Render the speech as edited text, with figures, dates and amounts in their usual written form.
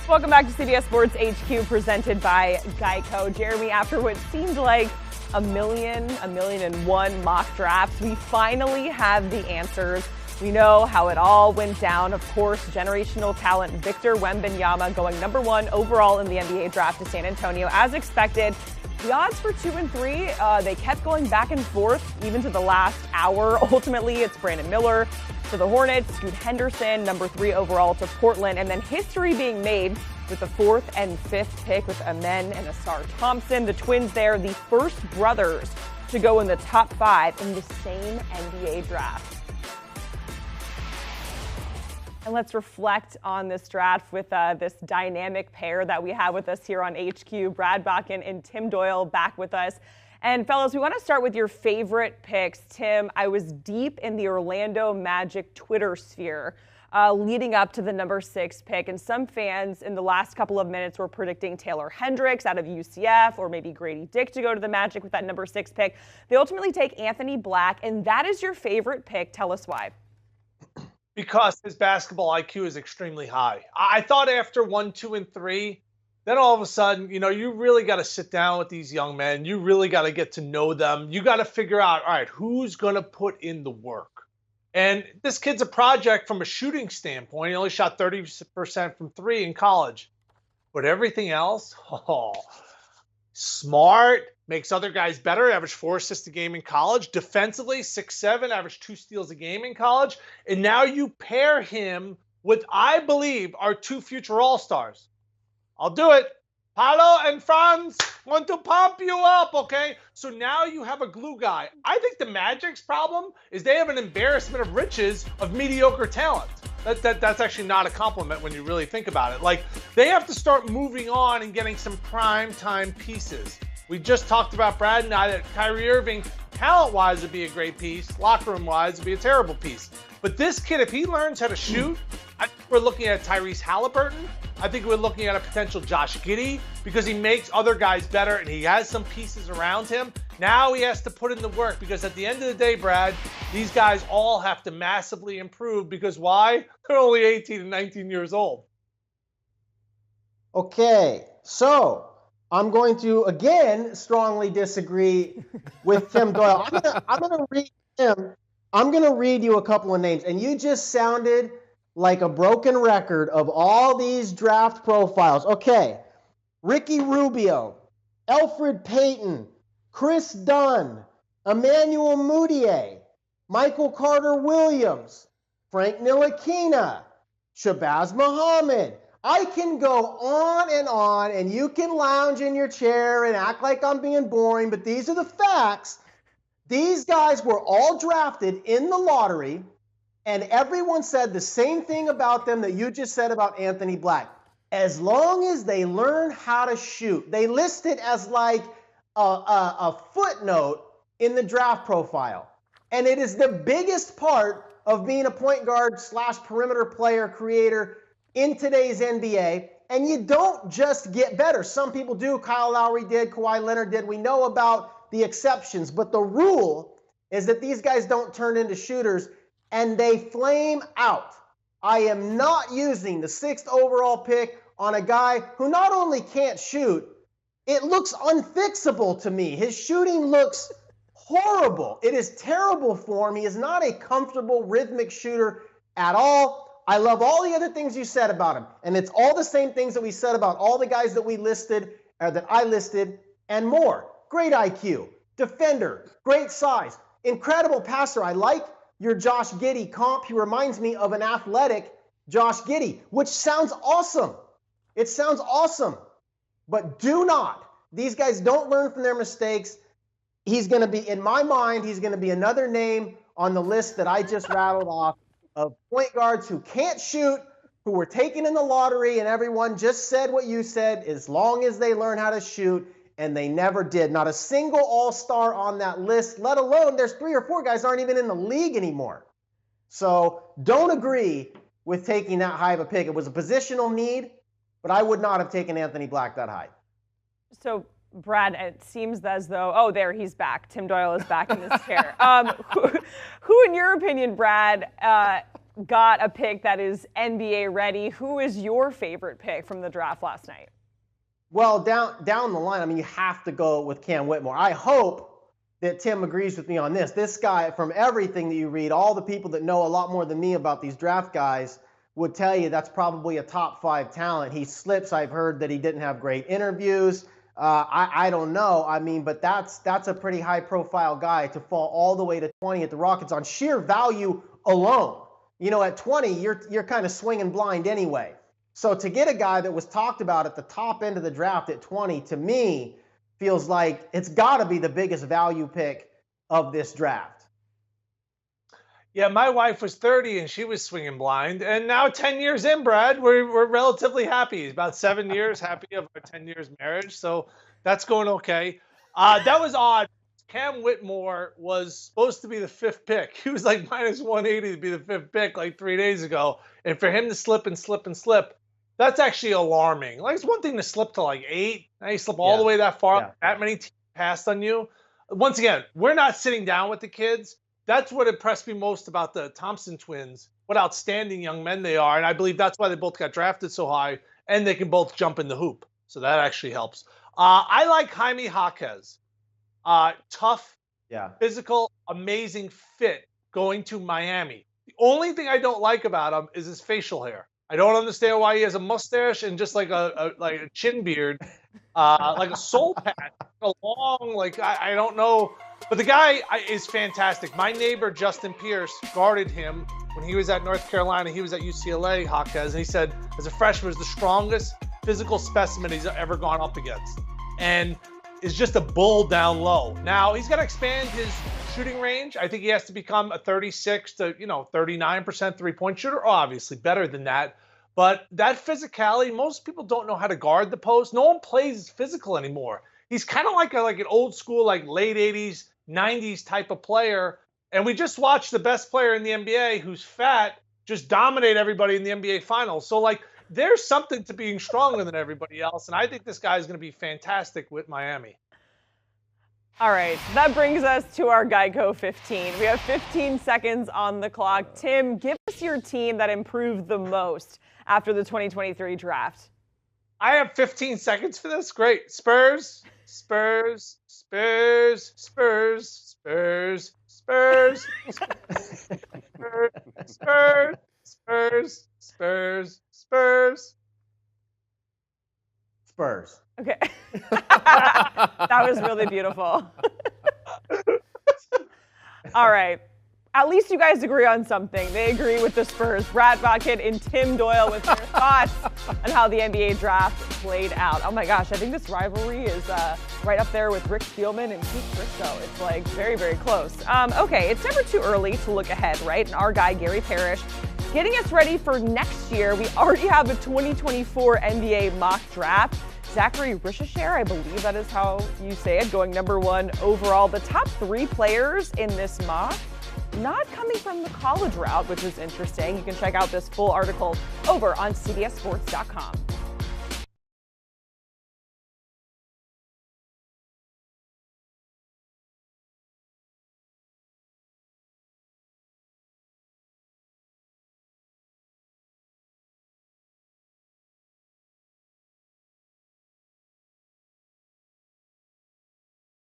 Welcome back to CBS Sports HQ, presented by Geico. Jeremy, after what seemed like a million and one mock drafts, we finally have the answers. We know how it all went down. Of course, generational talent Victor Wembanyama going number 1 overall in the NBA draft to San Antonio. As expected, the odds for 2 and 3, they kept going back and forth even to the last hour. Ultimately, it's Brandon Miller to the Hornets, Scoot Henderson, number 3 overall to Portland, and then history being made with the 4th and 5th pick with Amen and Asar Thompson. The twins there, the first brothers to go in the top 5 in the same NBA draft. And let's reflect on this draft with this dynamic pair that we have with us here on HQ, Brad Botkin and Tim Doyle back with us. And fellas, we want to start with your favorite picks. Tim, I was deep in the Orlando Magic Twitter sphere leading up to the number 6 pick. And some fans in the last couple of minutes were predicting Taylor Hendricks out of UCF or maybe Grady Dick to go to the Magic with that number 6 pick. They ultimately take Anthony Black, and that is your favorite pick. Tell us why. Because his basketball IQ is extremely high. I thought after 1, 2, and 3, then all of a sudden, you really got to sit down with these young men. You really got to get to know them. You got to figure out, all right, who's going to put in the work? And this kid's a project from a shooting standpoint. He only shot 30% from 3 in college. But everything else, smart, makes other guys better, averaged 4 assists a game in college. Defensively, 6'7", averaged 2 steals a game in college. And now you pair him with, I believe, our 2 future All-Stars. I'll do it. Paulo and Franz want to pump you up, okay? So now you have a glue guy. I think the Magic's problem is they have an embarrassment of riches of mediocre talent. That's actually not a compliment when you really think about it. Like, they have to start moving on and getting some prime time pieces. We just talked about Brad and I that Kyrie Irving, talent-wise, would be a great piece. Locker room-wise, would be a terrible piece. But this kid, if he learns how to shoot, I think we're looking at Tyrese Halliburton. I think we're looking at a potential Josh Giddey because he makes other guys better and he has some pieces around him. Now he has to put in the work because at the end of the day, Brad, these guys all have to massively improve because why? They're only 18 and 19 years old. Okay, so I'm going to, again, strongly disagree with Tim Doyle. I'm going to read you a couple of names, and you just sounded like a broken record of all these draft profiles. Okay, Ricky Rubio, Elfrid Payton, Chris Dunn, Emmanuel Mudiay, Michael Carter-Williams, Frank Ntilikina, Shabazz Muhammad. I can go on, and you can lounge in your chair and act like I'm being boring, but these are the facts. These guys were all drafted in the lottery, and everyone said the same thing about them that you just said about Anthony Black. As long as they learn how to shoot. They list it as like a footnote in the draft profile. And it is the biggest part of being a point guard / perimeter player creator in today's NBA. And you don't just get better. Some people do. Kyle Lowry did. Kawhi Leonard did. We know about the exceptions. But the rule is that these guys don't turn into shooters and they flame out. I am not using the 6th overall pick on a guy who not only can't shoot, it looks unfixable to me. His shooting looks horrible. It is terrible form. He is not a comfortable rhythmic shooter at all. I love all the other things you said about him. And it's all the same things that we said about all the guys that we listed, or that I listed, and more. Great IQ, defender, great size, incredible passer. I like your Josh Giddey comp. He reminds me of an athletic Josh Giddey, which sounds awesome. It sounds awesome. But do not. These guys don't learn from their mistakes. He's going to be, in my mind, he's going to be another name on the list that I just rattled off of point guards who can't shoot, who were taken in the lottery, and everyone just said what you said, as long as they learn how to shoot, and they never did. Not a single all-star on that list, let alone there's 3 or 4 guys aren't even in the league anymore. So don't agree with taking that high of a pick. It was a positional need, but I would not have taken Anthony Black that high. So, Brad, it seems as though, there, he's back. Tim Doyle is back in his chair. Who, in your opinion, Brad, got a pick that is NBA ready. Who is your favorite pick from the draft last night? Well, down the line, I mean, you have to go with Cam Whitmore. I hope that Tim agrees with me on this. This guy, from everything that you read, all the people that know a lot more than me about these draft guys would tell you that's probably a top 5 talent. He slips. I've heard that he didn't have great interviews. I don't know. I mean, but that's a pretty high-profile guy to fall all the way to 20 at the Rockets on sheer value alone. You know, at 20, you're kind of swinging blind anyway. So to get a guy that was talked about at the top end of the draft at 20, to me, feels like it's got to be the biggest value pick of this draft. Yeah, my wife was 30 and she was swinging blind. And now 10 years in, Brad, we're relatively happy. About 7 years happy of our 10 years marriage. So that's going okay. That was odd. Cam Whitmore was supposed to be the 5th pick. He was like minus 180 to be the 5th pick like 3 days ago. And for him to slip and slip and slip, that's actually alarming. Like, it's one thing to slip to like 8. Now you slip all the way that far. Yeah. That many teams passed on you. Once again, we're not sitting down with the kids. That's what impressed me most about the Thompson twins. What outstanding young men they are. And I believe that's why they both got drafted so high. And they can both jump in the hoop. So that actually helps. I like Jaime Jaquez. Tough, physical, amazing fit going to Miami. The only thing I don't like about him is his facial hair. I don't understand why he has a mustache and just like a chin beard, like a soul patch, a long, like, I don't know. But the guy is fantastic. My neighbor, Justin Pierce, guarded him when he was at North Carolina. He was at UCLA, Jaquez, and he said, as a freshman, was the strongest physical specimen he's ever gone up against. And is just a bull down low. Now, he's got to expand his shooting range. I think he has to become a 36 to 39% three-point shooter. Obviously, better than that. But that physicality, most people don't know how to guard the post. No one plays physical anymore. He's kind of like an old school, like late 80s, 90s type of player. And we just watched the best player in the NBA who's fat just dominate everybody in the NBA Finals. So, like, there's something to being stronger than everybody else. And I think this guy is going to be fantastic with Miami. All right, that brings us to our Geico 15. We have 15 seconds on the clock. Tim, give us your team that improved the most after the 2023 draft. I have 15 seconds for this? Great. Spurs, Spurs, Spurs, Spurs, Spurs, Spurs, Spurs, Spurs, Spurs, Spurs. Spurs. Okay. That was really beautiful. All right. At least you guys agree on something. They agree with the Spurs. Brad Botkin and Tim Doyle with their thoughts on how the NBA draft played out. Oh my gosh, I think this rivalry is right up there with Rick Spielman and Pete Christo. It's like very, very close. Okay, it's never too early to look ahead, right? And our guy, Gary Parrish, getting us ready for next year. We already have a 2024 NBA mock draft. Zachary Rishishair, I believe that is how you say it, going #1 overall. The top 3 players in this mock, not coming from the college route, which is interesting. You can check out this full article over on CBSSports.com.